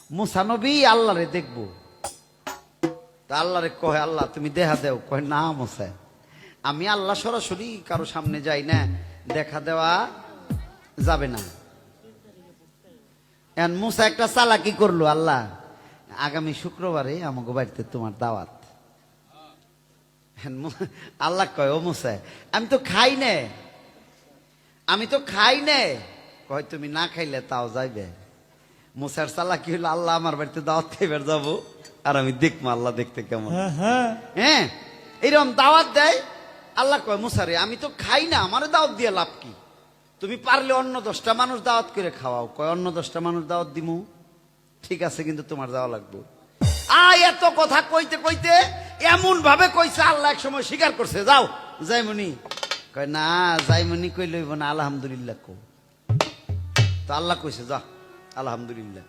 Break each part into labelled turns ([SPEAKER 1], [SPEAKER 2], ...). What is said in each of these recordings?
[SPEAKER 1] মুসা নবী আল্লাহরে দেখবো, তা আল্লাহরে কয় আল্লাহ তুমি দেখা দেও। কয় না মুসা, আমি আল্লাহ সরাসরি কারো সামনে যাই না, দেখা দেওয়া যাবে না। এখন মুসা একটা চালাকি করলো, আল্লাহ আগামী শুক্রবারে আমাকে বাড়িতে তোমার দাওয়াত। আল্লাহ কয় ও মুসা আমি তো খাই নে, আমি তো খাই নে। কয় তুমি না খাইলে তাও যাইবে। মুসার চালাকি হইলো আল্লাহ আমার বাড়িতে দাওয়াত খাইবার যাবো, আর আমি দেখবো আল্লাহ দেখতে কেমন। হ্যাঁ এইরকম দাওয়াত দেয়। আল্লাহ কয় মুসারে আমি তো খাই না, আমার দাওয়াত দিয়ে লাভ কি? তুমি পারলে অন্য 10টা মানুষ দাওয়াত করে খাওয়াও। কয় অন্য 10টা মানুষ দাওয়াত দিমু, ঠিক আছে, কিন্তু তোমার যাওয়া লাগবে। এত কথা কইতে কইতে এমন ভাবে কইছে আল্লাহ এক সময় স্বীকার করছে, যাও যাইমুনি। কয় না যাইমুনি কই লইব না, আলহামদুলিল্লাহ কো। তো আল্লাহ কইছে যা আলহামদুলিল্লাহ।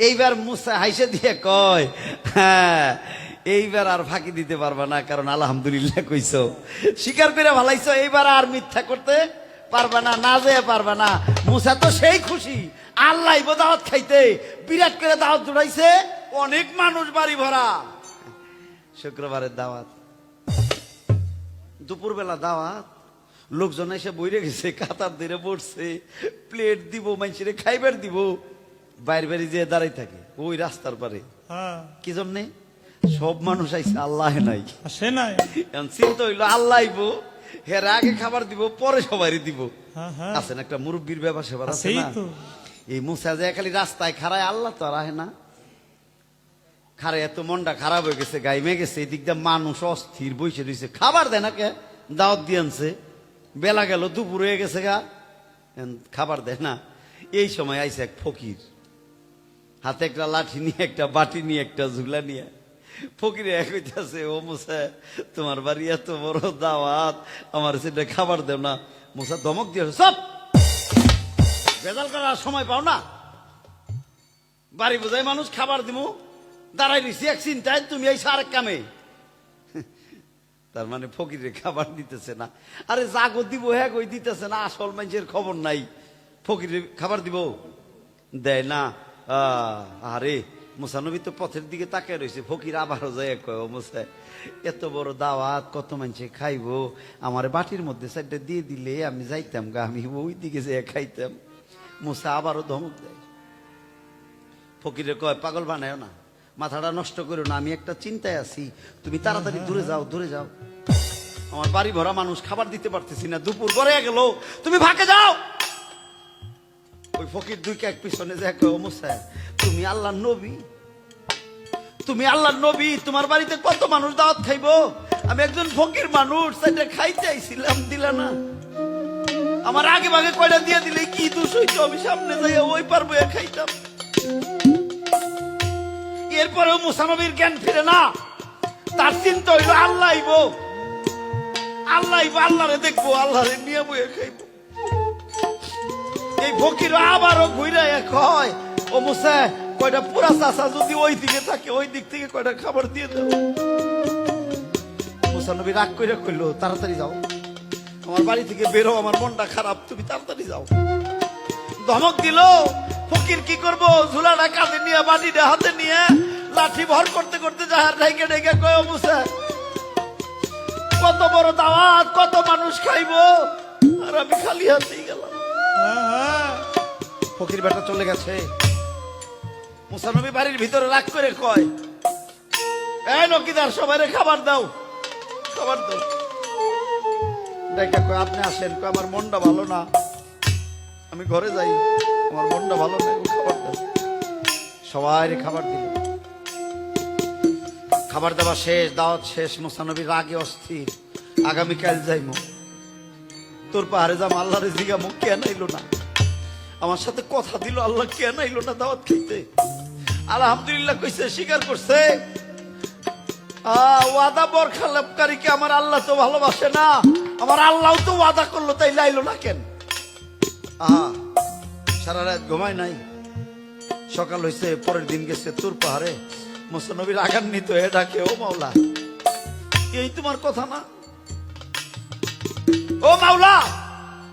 [SPEAKER 1] এইবার মুসা হাইসে দিয়ে কয় হ্যাঁ এইবার আর ফাঁকি দিতে পারবা না, কারণ আলহামদুলিল্লাহ কইছো, স্বীকার করে ভালাইছো, এইবার আর মিথ্যা করতে পারবা না, না যেয়ে পারবা না। মুসা তো সেই খুশি, আল্লাহ দাওয়াত খাইতে বিরাট করে দাওয়াত জুড়াইছে, অনেক মানুষ বাড়ি ভরা। শুক্রবারের দাওয়াত, দুপুরবেলা দাওয়াত, লোকজন এসে বইরে গেছে, কাতার ধরে পড়ছে, প্লেট দিব মানুষের খাইবার দিব, বাইরে বাইরে যে দাঁড়াই থাকে ওই রাস্তার পারে। কি জন্যে? সব মানুষ আইছে, আল্লাহ নাই, চিন্তা হইলো আল্লাহ আইবো, হের আগে খাবার দিব, পরে সবাই দিব। আছেন একটা মুরব্বীর ব্যাপার সেবার আছে না। এই মুসা যে খালি রাস্তায় খাড়ায়, আল্লাহ তো আর আহে না। খারে এত মনটা খারাপ হয়ে গেছে, গাইমে গেছে, এদিক দিয়ে মানুষ অস্থির বসে রয়েছে, খাবার দেয় না কে, দাওয়াত দিয়ে আনছে, বেলা গেল, দুপুর হয়ে গেছে গা, খাবার দেয় না। এই সময় আইছে এক ফকির, হাতে একটা লাঠি নিয়ে, একটা বাটি নিয়ে, একটা ঝুলা নিয়ে। ফকিরে কইতাছে ও মুসা তোমার বাড়ি এত বড় দাওয়াত, আমার সেটা খাবার দেও না। মুসা ধমক দিয়ে সব বেজাল করার সময় পাও না, বাড়ি বোঝাই মানুষ খাবার দিব, দাঁড়াই দিছি এক চিন্তায়, তুমি এই আরেক কামে। তার মানে ফকিরে খাবার দিতেছে না। আরে জাগো দিব হ্যাঁ কই দিতেছে না, আসল মানুষের খবর নাই, ফকিরে খাবার দিব দেয় না। আরে মুসা নবী তো পথের দিকে তাকিয়ে রয়েছে, ফকির আবারও যায় কয় ও মুসা এত বড় দাওয়াত, কত মানুষে খাইবো, আমার বাটির মধ্যে সাইডটা দিয়ে দিলে আমি যাইতাম গা, আমি ওই দিকে যেয়ে খাইতাম। মুসা আবারও ধমক দেয়। ফকিরে কয় পাগল বানায় না, মাথাটা নষ্ট করো না, আমি একটা চিন্তায় আছি, তুমি তাড়াতাড়ি দূরে যাও, দূরে যাও, আমার বাড়ি ভরা মানুষ, খাবার দিতে পারতেছি না, দুপুর গড়ে গেল, তুমি ফাঁকে যাও। ওই ফকির দুই এক পিছনে যে ও মুসা তুমি আল্লাহর নবী, তুমি আল্লাহর নবী, তোমার বাড়িতে কত মানুষ দাওয়াত খাইবো, আমি একজন ফকির মানুষ, সেটা খাইতে আইছিলাম, দিলা না, আমার আগে ভাগে কয়টা দিয়ে দিলে কি দোষ হইতো, আমি সামনে যাই ওই পারবো খাইতাম। এরপরেও মুসা নবীর জ্ঞান ফিরে না, তার চিন্তা হইল আল্লাহ আইব, আল্লাহ আইব, আল্লাহরে দেখবো, আল্লাহরে নিয়ে বইয়ে খাইবো। এই ফকির আবারও ঘুরে কয় ও মুসা কয়টা পুরা চাষা যদি ওই দিকে থাকে, ওই দিক থেকে কয়টা খাবার দিয়ে দেবো। মুসা নবী রাগ করে কইলো তাড়াতাড়ি যাও, আমার বাড়ি থেকে বেরো, আমার মনটা খারাপ, তুমি তাড়াতাড়ি যাও। ধমক দিল। ফকির কি করবো, ঝুলাটা কাঁধে নিয়ে, বাটিটা হাতে নিয়ে, লাঠি ভর করতে করতে যাহার ঢেকে ঢেকে কয় মুসা কত বড় দাওয়াত, কত মানুষ খাইবো, আর আমি খালি হাতেই গেলাম। ফকির বেটা চলে গেছে। মুসা নবী বাড়ির ভিতরে রাগ করে কয় এই নকিদার সবাই খাবার দাও, খাবার দাও। দেখা কয় আপনি আসেন, কয় আমার মনটা ভালো না, আমি ঘরে যাই, আমার মনটা ভালো না, খাবার দাও। সবাই খাবার দিল, খাবার দেওয়া শেষ, দাওয়াত শেষ। মুসা নবী রাগে অস্থির, আগামীকাল যাইমু, তোর পাহাড়ে যাম, আল্লাহরে জিগামু কেন আইলো না, আমার সাথে কথা দিল, আল্লাহ কেন আইলো না দাওয়াত খাইতে। আলহামদুলিল্লাহ কইছে, স্বীকার করছে। ওয়াদা বরখালাপকারীকে আমার আল্লাহ তো ভালোবাসে না, আমার আল্লাহ তো ওয়াদা করলো, তাই লাইলো না কেন। সারা রাত ঘুমায় নাই, সকাল হয়েছে, পরের দিন গেছে তোর পাহাড়ে, মুসা নবী রাগান্বিত হয়ে ডাকে ও মাওলা এই তোমার কথা না, ও মাওলা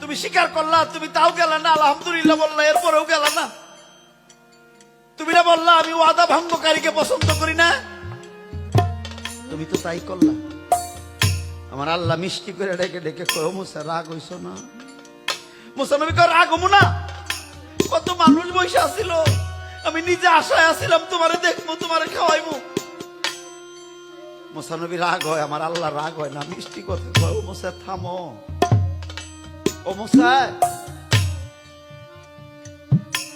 [SPEAKER 1] তুমি স্বীকার করলা, তুমি তাও গেলা না, আলহামদুলিল্লাহ বললা, এরপরেও গেলা না, তুমি বললা আমি ওয়াদা ভঙ্গকারীকে পছন্দ করি না, তুমি তো তাই করলা। আমার আল্লাহ মিষ্টি করে ডেকে ডেকে কয়, মুসা রাগ হইছ না? মুসা নবী কয়, রাগ হবো না? কত মানুষ বসে আসিল, আমি নিজে আশায় আসিলাম তোমারে দেখবো, তোমারে খাওয়াইবো। মুসা নবী রাগ হয়, আমার আল্লাহ রাগ হয় না, মিষ্টি কথা কয়, ও মুসা থামো, ও মুসা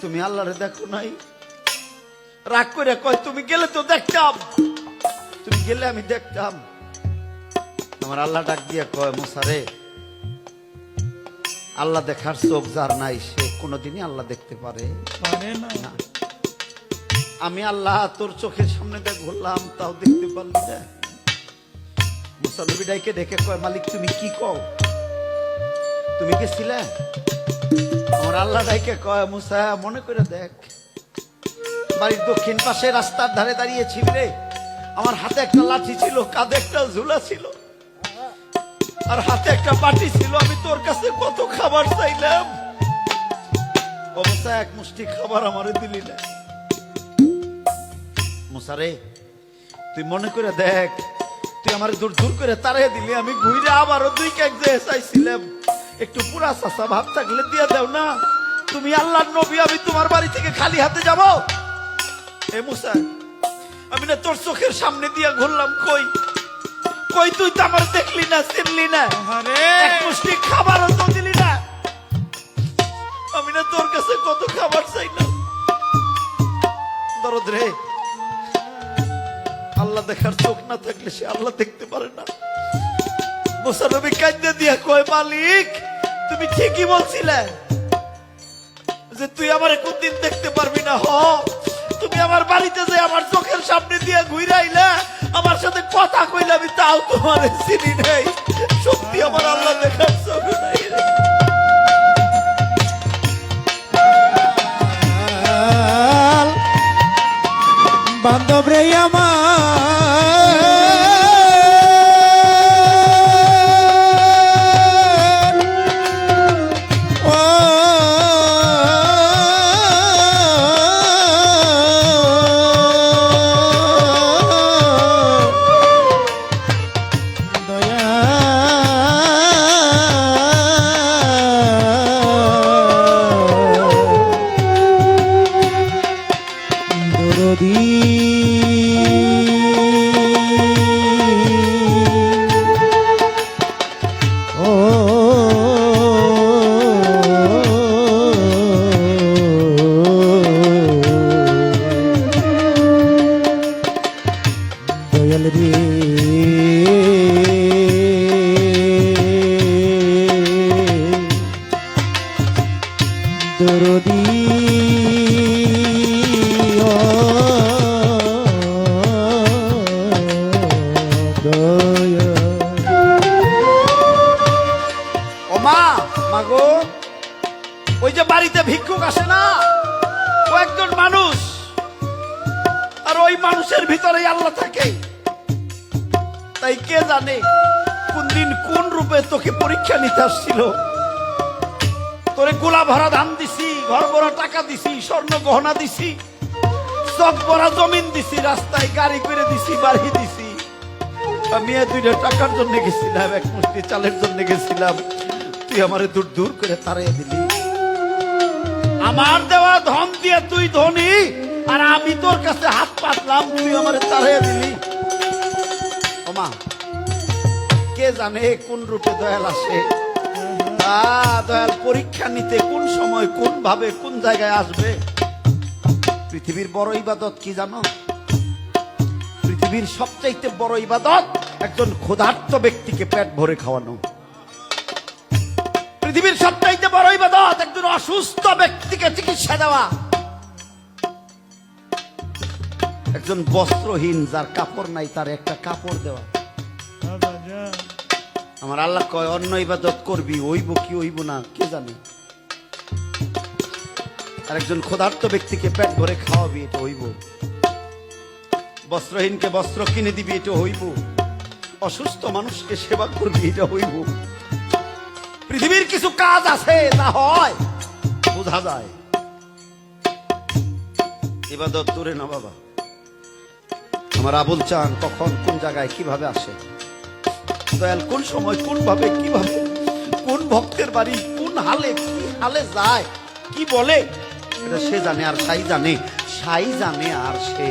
[SPEAKER 1] তুমি আল্লাহরে দেখো নাই? রাগ করে কয়, তুমি গেলে তো দেখতাম, তুমি গেলে আমি দেখতাম। আমার আল্লাহ ডাক দিয়া কয়, মুসা রে, আল্লাহ দেখার চোখ যার নাই সে কোনোদিনই আল্লাহ দেখতে পারে না। আমি আল্লাহ তোর চোখের সামনে দেখ ঘুরলাম, তাও দেখতে পারলি না। মুসা নবী ডাইকে ডেকে কয়, মালিক তুমি কি কও, তুমি গেছিলে? আমার আল্লাহ ডাইকে কয়, মুসা মনে করে দেখ, বাড়ির দক্ষিণ পাশে রাস্তার ধারে দাঁড়িয়েছিল রে, আমার হাতে একটা লাঠি ছিল, কাঁধে একটা ঝুলা ছিল, আর হাতে একটা বাটি ছিল, আমি তোর কাছে কত খাবার চাইলাম, অবস্থা এক মুষ্টি খাবার আমারে দিলি না। মুসা রে, তুই মনে করে দেখ, তুই আমার দূর দূর করে তাড়িয়ে দিলি, আমি ঘুরে আবারও দুই কেক যে চাইছিলাম, একটু পুরা চাষা ভাব থাকলে দিয়ে দাও না, তুমি আল্লাহর নবী, আমি তোমার বাড়ি থেকে খালি হাতে যাব? এ মুসা, আমি না তোর চোখের সামনে দিয়ে ঘুরলাম, কই কই তুই তো আমার দেখলি না, চিনলি না, এক মুষ্টি খাবারও তো দিলি না, আমি না তোর কাছে কত খাবার চাইলাম। দরদ রে, আল্লাহ দেখার চোখ না থাকলে সে আল্লাহ দেখতে পারে না। মুসা নবী কাঁদতে দিয়া কয়, মালিক তুমি ঠিকই বলছিলে যে তুই আমার কোনদিন দেখতে পারবি না। তুমি আমার বাড়িতে যে আমার চোখের সামনে দিয়ে ঘুরে আইলা, আমার সাথে কথা কইলে, আমি তাও তোমার চিনি নাই, সত্যি আমার আল্লাহ দেখার চোখ নাই।
[SPEAKER 2] বান্ধব রে আমার,
[SPEAKER 1] ওই যে বাড়িতে ভিক্ষুক আসে না, ও একজন মানুষ, আর ওই মানুষের ভিতরেই আল্লাহ থাকে। তাই কে জানে কোন দিন কোন রূপে তোকে পরীক্ষা নিতে আসছিল। তোরে গোলা ভরা ধান দিছি, ঘর ভরা টাকা দিছি, স্বর্ণ গহনা দিছি, চক ভরা জমিন দিছি, রাস্তায় গাড়ি করে দিছি, বাড়ি দিছি। আমি দুইটা টাকার জন্য গেছিলাম, এক মুষ্টি চালের জন্য গেছিলাম, তুই আমারে দূর দূর করে তাড়িয়ে দিলি। আমার দেওয়া ধন দিয়ে তুই ধনী, আর আমি তোর কাছে হাত পাতলাম, তুই আমারে তাড়িয়ে দিলি। ওমা, কে জানে কোন রূপে দয়াল আসে। দয়াল পরীক্ষা নিতে কোন সময়, কোন ভাবে, কোন জায়গায় আসবে। পৃথিবীর বড় ইবাদত কি জানো? পৃথিবীর সবচাইতে বড় ইবাদত একজন ক্ষুধার্ত ব্যক্তিকে পেট ভরে খাওয়ানো। পৃথিবীর সবচাইতে বড় ইবাদত একজন অসুস্থ ব্যক্তিকে চিকিৎসা দেওয়া। একজন বস্ত্রহীন, যার কাপড় নাই, তার একটা কাপড় দেওয়া। আমার আল্লাহ কয়, অন্য ইবাদত করবি, হইব কি হইব না কে জানে। আর একজন ক্ষুধার্ত ব্যক্তিকে পেট ভরে খাওয়াবি, এটা হইব। বস্ত্রহীনকে বস্ত্র কিনে দিবি, এটা হইব। অসুস্থ মানুষকে সেবা করবি, এটা হইব। পৃথিবীর কিছু কাজ আছে, তা হয় বোঝা যায়। ইবাদত দূরে না বাবা, আমার আবুল চান কখন কোন জায়গায় কিভাবে আসে, দয়াল কোন সময় কোন ভাবে কিভাবে কোন ভক্তের বাড়ি কোন হালে কি হালে যায় কি বলে, এটা সে জানে আর সাই জানে, সাই জানে আর সে